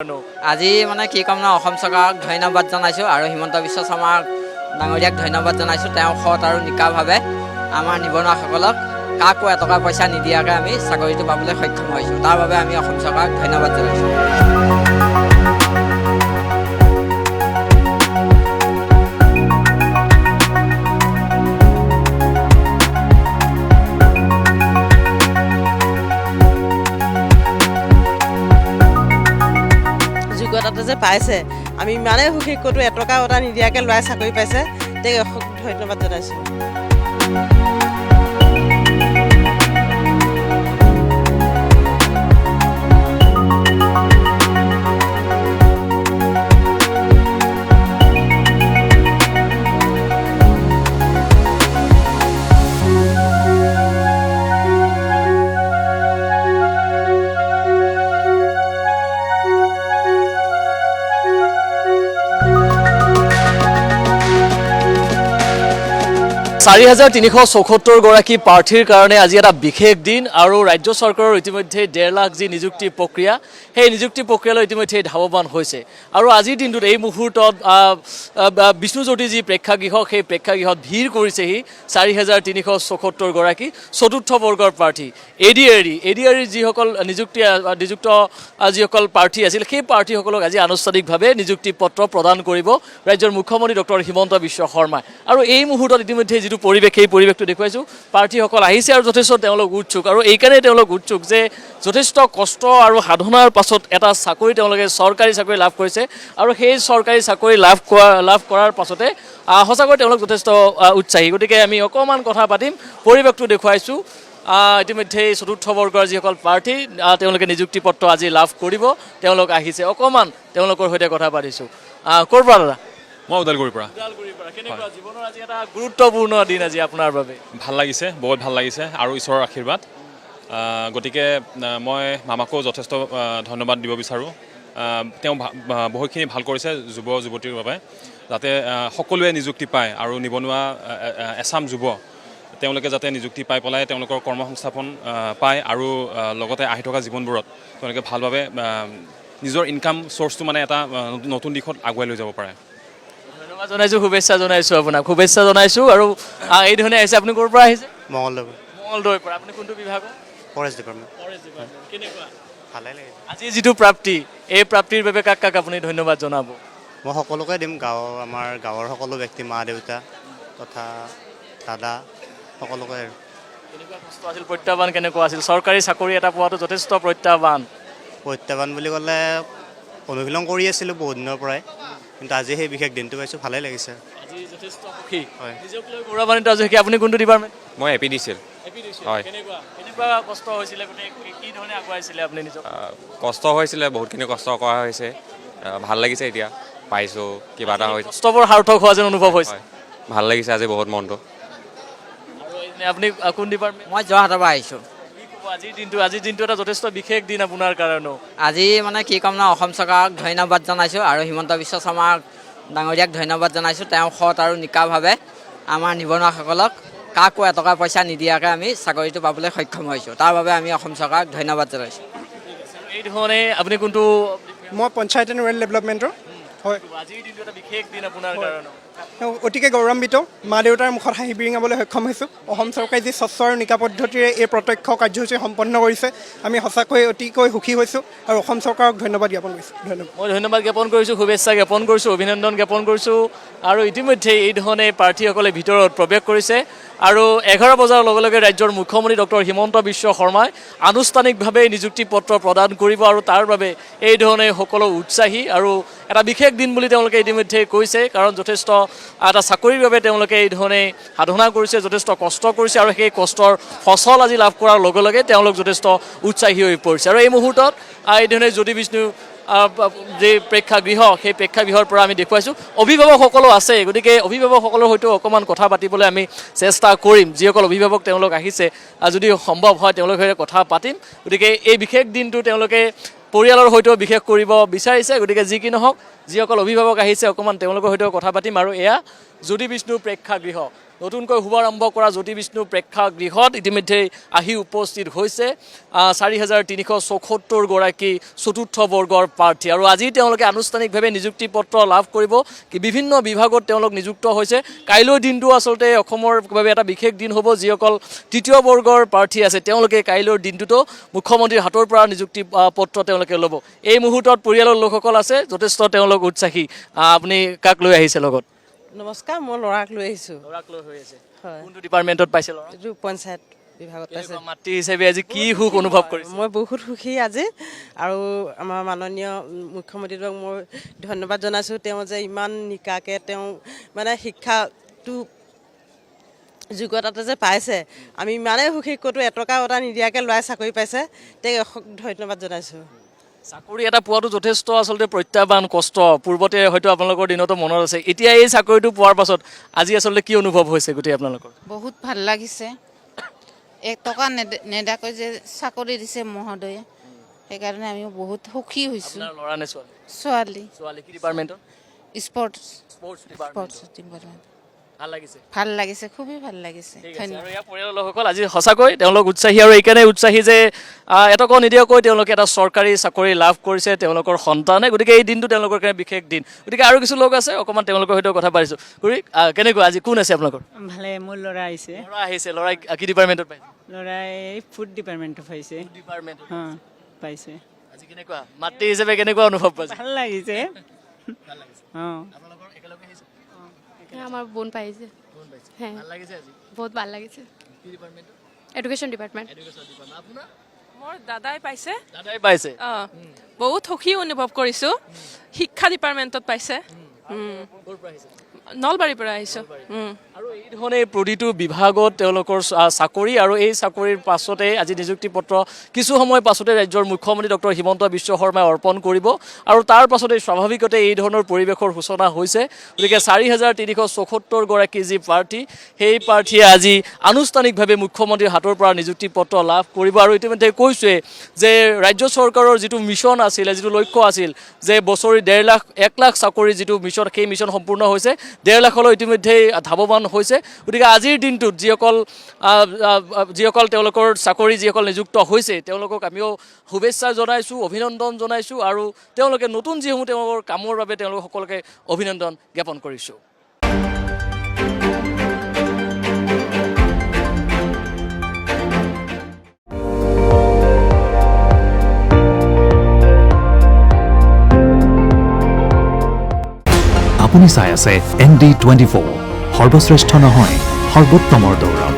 আজি মানে কি ক'ম ন, অসম চৰকাৰক ধন্যবাদ জনাইছোঁ আৰু হিমন্ত বিশ্ব শৰ্মাক ডাঙৰীয়াক ধন্যবাদ জনাইছোঁ। তেওঁ সৎ আৰু নিকাভাৱে আমাৰ নিবনুৱাসকলক কাকো এটকা পইচা নিদিয়াকৈ আমি চাকৰিটো পাবলৈ সক্ষম হৈছোঁ। তাৰ বাবে আমি অসম চৰকাৰক ধন্যবাদ জনাইছোঁ। যোগ্যতাটো যে পাইছে, আমি ইমানেই সুখী ক'তো এটকা এটা নিদিয়াকৈ ল'ৰাই চাকৰি পাইছে, তেওঁক ধন্যবাদ জনাইছোঁ। চাৰি ৪,৩৭৪ গৰাকী প্ৰাৰ্থীৰ কাৰণে আজি এটা বিশেষ দিন আৰু ৰাজ্য চৰকাৰৰ ইতিমধ্যে ১.৫ লাখ যি নিযুক্তি প্ৰক্ৰিয়া, সেই নিযুক্তি প্ৰক্ৰিয়ালৈ ইতিমধ্যে ধাৱমান হৈছে। আৰু আজিৰ দিনটোত এই মুহূৰ্তত বিষ্ণুজ্যোতি যি প্ৰেক্ষাগৃহ, সেই প্ৰেক্ষাগৃহত ভিৰ কৰিছেহি ৪,৩৭৪ গৰাকী চতুৰ্থ বৰ্গৰ প্ৰাৰ্থী। এডিআৰই যিসকল নিযুক্ত যিসকল প্ৰাৰ্থী আছিল, সেই প্ৰাৰ্থীসকলক আজি আনুষ্ঠানিকভাৱে নিযুক্তি পত্ৰ প্ৰদান কৰিব ৰাজ্যৰ মুখ্যমন্ত্ৰী ডক্টৰ হিমন্ত বিশ্ব শৰ্মাই। আৰু এই মুহূৰ্তত ইতিমধ্যে যিটো পৰিৱেশ, সেই পৰিৱেশটো দেখুৱাইছোঁ। প্ৰাৰ্থীসকল আহিছে আৰু যথেষ্ট তেওঁলোক উৎসুক, আৰু এইকাৰণেই তেওঁলোক উৎসুক যে যথেষ্ট কষ্ট আৰু সাধনাৰ পাছত এটা চাকৰি তেওঁলোকে চৰকাৰী চাকৰি লাভ কৰিছে, আৰু সেই চৰকাৰী চাকৰি লাভ কৰাৰ পাছতে সঁচাকৈ তেওঁলোক যথেষ্ট উৎসাহী। গতিকে আমি অকণমান কথা পাতিম, পৰিৱেশটো দেখুৱাইছোঁ। ইতিমধ্যে চতুৰ্থ বৰ্গৰ যিসকল প্ৰাৰ্থী তেওঁলোকে নিযুক্তি পত্ৰ আজি লাভ কৰিব, তেওঁলোক আহিছে। অকণমান তেওঁলোকৰ সৈতে কথা পাতিছোঁ। ক'ৰ পৰা দাদা? মই ওদালগুৰিৰ পৰা। কেনেকুৱা জীৱনৰ আজি এটা গুৰুত্বপূৰ্ণ দিন আজি আপোনাৰ বাবে? ভাল লাগিছে, বহুত ভাল লাগিছে, আৰু ঈশ্বৰৰ আশীৰ্বাদ। গতিকে মই মামাকো যথেষ্ট ধন্যবাদ দিব বিচাৰোঁ। তেওঁ বহুতখিনি ভাল কৰিছে যুৱ যুৱতীৰ বাবে, যাতে সকলোৱে নিযুক্তি পায় আৰু নিবনুৱা এচাম যুৱ তেওঁলোকে যাতে নিযুক্তি পাই পেলাই তেওঁলোকৰ কৰ্মসংস্থাপন পায়, আৰু লগতে আহি থকা জীৱনবোৰত তেওঁলোকে ভালভাৱে নিজৰ ইনকাম চ'ৰ্চটো মানে এটা নতুন দিশত আগুৱাই লৈ যাব পাৰে। ধন্যবাদ জনাইছোঁ, শুভেচ্ছা জনাইছোঁ আপোনাক, শুভেচ্ছা জনাইছোঁ। আৰু এই ধৰণে আহিছে। আপুনি ক'ৰ পৰা আহিছে? মঙলদৈৰ পৰা। আপুনি কোনটো বিভাগৰ? Forest department. কেনেকুৱা ভালেই লাগে। আজি যিটো প্ৰাপ্তি, এই প্ৰাপ্তিৰ বাবে কাক কাক আপুনি ধন্যবাদ জনাব? মই সকলোকে দিম, আমাৰ গাঁৱৰ সকলো ব্যক্তি, মা দেউতা তথা দাদা, সকলোকে। কেনেকুৱা কষ্ট আছিল, প্ৰত্যাহ্বান কেনেকুৱা আছিল? চৰকাৰী চাকৰি এটা পোৱাটো যথেষ্ট প্ৰত্যাহ্বান বুলি ক'লে অনুশীলন কৰি আছিলোঁ বহুত দিনৰ পৰাই, কিন্তু আজি সেই বিশেষ দিনটো পাইছোঁ, ভালেই লাগিছে। আজি যথেষ্ট সুখী, হয়। নিজক লৈ গৌৰৱান্বিত আজি। আপুনি কোনটো ডিপাৰ্টমেণ্ট? মই এপি দিছিল। হয়। কেনেকুৱা কষ্ট হৈছিলে, কি ধৰণে আগুৱাইছিলে আপুনি নিজক? কষ্ট হৈছিলে, বহুতখিনি কষ্ট কৰা হৈছে, ভাল লাগিছে। এতিয়া পাইছোঁ কিবা এটা হৈছে, কষ্টবোৰ সাৰ্থক হোৱা যেন অনুভৱ হৈছে। ভাল লাগিছে আজি বহুত মনটো। আৰু আপুনি কোন ডিপাৰ্টমেণ্ট? মই যোৰহাটৰ পৰা আহিছোঁ। আজিৰ দিনটো এটা যথেষ্ট বিশেষ দিন আপোনাৰ কাৰণেও। আজি মানে কি ক'ম ন, অসম চৰকাৰক ধন্যবাদ জনাইছোঁ আৰু হিমন্ত বিশ্ব শৰ্মাক ডাঙৰীয়াক ধন্যবাদ জনাইছোঁ। তেওঁ সৎ আৰু নিকাভাৱে আমাৰ নিবনুৱাসকলক কাকো এটকা পইচা নিদিয়াকৈ আমি চাকৰিটো পাবলৈ সক্ষম হৈছোঁ। তাৰ বাবে আমি অসম চৰকাৰক ধন্যবাদ জনাইছোঁ। এই ধৰণে আপুনি কোনটো? মই পঞ্চায়ত এণ্ড ৰুৰেল ডেভেলপমেণ্টৰ। হয়। আজিৰ দিনটো এটা বিশেষ দিন আপোনাৰ কাৰণেও। অতিকে গৌৰৱান্বিত, মা দেউতাৰ মুখত হাঁহি বিৰিঙাবলৈ সক্ষম হৈছোঁ। অসম চৰকাৰে যি স্বচ্ছ আৰু নিকা পদ্ধতিৰে এই প্ৰত্যক্ষ কাৰ্যসূচী সম্পন্ন কৰিছে, আমি সঁচাকৈ অতিকৈ সুখী হৈছোঁ আৰু অসম চৰকাৰক ধন্যবাদ জ্ঞাপন কৰিছোঁ। ধন্যবাদ। মই ধন্যবাদ জ্ঞাপন কৰিছোঁ, শুভেচ্ছা জ্ঞাপন কৰিছোঁ, অভিনন্দন জ্ঞাপন কৰিছোঁ। আৰু ইতিমধ্যে এই ধৰণে প্ৰাৰ্থীসকলে ভিতৰত প্ৰৱেশ কৰিছে, আৰু ১১ বজাৰ লগে লগে ৰাজ্যৰ মুখ্যমন্ত্ৰী ডক্টৰ হিমন্ত বিশ্ব শৰ্মাই আনুষ্ঠানিকভাৱে নিযুক্তি পত্ৰ প্ৰদান কৰিব, আৰু তাৰ বাবে এই ধৰণে সকলো উৎসাহী। আৰু এটা বিশেষ দিন বুলি তেওঁলোকে ইতিমধ্যে কৈছে, কাৰণ যথেষ্ট এটা চাকৰিৰ বাবে তেওঁলোকে এই ধৰণে সাধনা কৰিছে, যথেষ্ট কষ্ট কৰিছে, আৰু সেই কষ্টৰ ফচল আজি লাভ কৰাৰ লগে লগে তেওঁলোক যথেষ্ট উৎসাহী হৈ পৰিছে। আৰু এই মুহূৰ্তত এই ধৰণে জ্যোতি বিষ্ণু যি প্ৰেক্ষাগৃহ, সেই প্ৰেক্ষাগৃহৰ পৰা আমি দেখুৱাইছোঁ। অভিভাৱকসকলো আছে, গতিকে অভিভাৱকসকলৰ সৈতেও অকণমান কথা পাতিবলৈ আমি চেষ্টা কৰিম। যিসকল অভিভাৱক তেওঁলোক আহিছে, যদি সম্ভৱ হয় তেওঁলোকৰ সৈতে কথা পাতিম। গতিকে এই বিশেষ দিনটো তেওঁলোকে পৰিয়ালৰ সৈতেও বিশেষ কৰিব বিচাৰিছে। গতিকে যি কি নহওক, যিসকল অভিভাৱক আহিছে অকণমান তেওঁলোকৰ সৈতেও কথা পাতিম। আৰু এয়া জ্যোতি বিষ্ণু প্ৰেক্ষাগৃহ, নতুনকৈ শুভাৰম্ভ কৰা জ্যোতি বিষ্ণু প্ৰেক্ষাগৃহত ইতিমধ্যে আহি উপস্থিত হৈছে 4,374 গৰাকী চতুৰ্থ বৰ্গৰ প্ৰাৰ্থী আৰু আজি তেওঁলোকে আনুষ্ঠানিকভাৱে নিযুক্তি পত্ৰ লাভ কৰিব বিভিন্ন বিভাগত তেওঁলোক নিযুক্ত হৈছে কাইলৈ দিনটো আচলতে অসমৰ বাবে এটা বিশেষ দিন হ'ব যিসকল তৃতীয় বৰ্গৰ প্ৰাৰ্থী আছে তেওঁলোকে কাইলৈৰ দিনটোতো মুখ্যমন্ত্ৰীৰ হাতৰ পৰা নিযুক্তি পত্ৰ তেওঁলোকে ল'ব এই মুহূৰ্তত পৰিয়ালৰ লোকসকল আছে যথেষ্ট তেওঁলোক উৎসাহী আপুনি কাক লৈ আহিছে লগত নমস্কাৰ মই ল'ৰাক লৈ আহিছোঁ ল'ৰাক লৈ হৈ আছে হয় কোনটো ডিপাৰ্টমেণ্টত পাইছে ল'ৰা এইটো পঞ্চায়ত বিভাগত পাইছে মাতৃ হিচাপে আজি কি সুখ অনুভৱ কৰিছে মই বহুত সুখী আজি আৰু আমাৰ মাননীয় মুখ্যমন্ত্ৰীক মই ধন্যবাদ জনাইছোঁ তেওঁ যে ইমান নিকাকৈ তেওঁ মানে শিক্ষাটো যোগ্যতাটো যে পাইছে আমি ইমানেই সুখী ক'তো এটকা এটা নিদিয়াকৈ ল'ৰাই চাকৰি পাইছে তেওঁক ধন্যবাদ জনাইছোঁ চাকৰি এটা পোৱাটো যথেষ্ট আচলতে প্ৰত্যাহ্বান কষ্ট পূৰ্বতে হয়তো আপোনালোকৰ দিনতো মনত আছে এতিয়া এই চাকৰিটো পোৱাৰ পাছত আজি আচলতে কি অনুভৱ হৈছে গোটেই আপোনালোকৰ বহুত ভাল লাগিছে এক টকা নেদাকৈ যে চাকৰি দিছে মহোদয়ে সেইকাৰণে আমি বহুত সুখী হৈছোঁ আপোনাৰ ল'ৰা নে ছোৱালী ছোৱালী ছোৱালী কি ডিপাৰ্টমেণ্টৰ স্পৰ্টছ ডিপাৰ্টমেণ্ট ডিপাৰ্টমেণ্ট ভাল লাগিছে ভাল লাগিছে খুবেই ভাল লাগিছে ঠিক আছে ধন্যবাদ আৰু ইয়াৰ পৰিয়ালৰ লোকসকল আজি সঁচাকৈ তেওঁলোক উৎসাহী আৰু এইকাৰণে উৎসাহী যে এটকা নিদিয়াকৈ তেওঁলোকে এটা চৰকাৰী চাকৰি লাভ কৰিছে তেওঁলোকৰ সন্তানে গতিকে এই দিনটো তেওঁলোকৰ কাৰণে বিশেষ দিন গতিকে আৰু কিছু লোক আছে অকণমান তেওঁলোকৰ সৈতে কথা পাতিছোঁ খুৰী কেনেকুৱা আজি কোন আছে আপোনালোকৰ ভালে মোৰ ল'ৰা আহিছে ল'ৰা আহিছে ল'ৰাই কি ডিপাৰ্টমেণ্টত পাইছে ল'ৰাই ফুড ডিপাৰ্টমেণ্টত পাইছে ডিপাৰ্টমেণ্ট অঁ পাইছে আজি কেনেকুৱা মাতৃ হিচাপে কেনেকুৱা অনুভৱ পাইছে ভাল লাগিছে অঁ আপোনালোকৰ একেলগে আহিছে আমার বোন পাইছে হ্যাঁ ভাল লাগিছে আজি বহুত ভাল লাগিছে কি department education department education department আপোনাৰ মোৰ দাদাই পাইছে দাদাই পাইছে বহুত সুখী অনুভৱ কৰিছোঁ শিক্ষা ডিপাৰ্টমেণ্টত পাইছে ক'ৰ পৰা আহিছে নলবাৰীৰ পৰা আহিছোঁ আৰু এই ধৰণে প্ৰতিটো বিভাগত তেওঁলোকৰ চাকৰি আৰু এই চাকৰিৰ পাছতে আজি নিযুক্তি পত্ৰ কিছু সময় পাছতে ৰাজ্যৰ মুখ্যমন্ত্ৰী ডক্টৰ হিমন্ত বিশ্ব শৰ্মাই অৰ্পণ কৰিব আৰু তাৰ পাছতে স্বাভাৱিকতে এই ধৰণৰ পৰিৱেশৰ সূচনা হৈছে গতিকে 4,374 গৰাকী যি প্ৰাৰ্থী সেই প্ৰাৰ্থীয়ে আজি আনুষ্ঠানিকভাৱে মুখ্যমন্ত্ৰীৰ হাতৰ পৰা নিযুক্তি পত্ৰ লাভ কৰিব আৰু ইতিমধ্যে কৈছোৱে যে ৰাজ্য চৰকাৰৰ যিটো মিছন আছিল যিটো লক্ষ্য আছিল যে বছৰি 1 লাখ চাকৰি যিটো মিছন সেই মিছন সম্পূৰ্ণ হৈছে 1.5 লাখলৈ ইতিমধ্যে ধাৱমান হৈছে গতিকে আজিৰ দিনটোত যিসকল তেওঁলোকৰ চাকৰি যিসকল নিযুক্ত হৈছে তেওঁলোকক আমিও শুভেচ্ছা জনাইছোঁ অভিনন্দন জনাইছোঁ আৰু তেওঁলোকে নতুন যিসমূহ তেওঁলোকৰ কামৰ বাবে তেওঁলোক সকলোকে অভিনন্দন জ্ঞাপন কৰিছোঁ আপুনি চাই আছে ND24 সৰ্বশ্ৰেষ্ঠ নহয় সৰ্বোত্তমৰ দৌৰত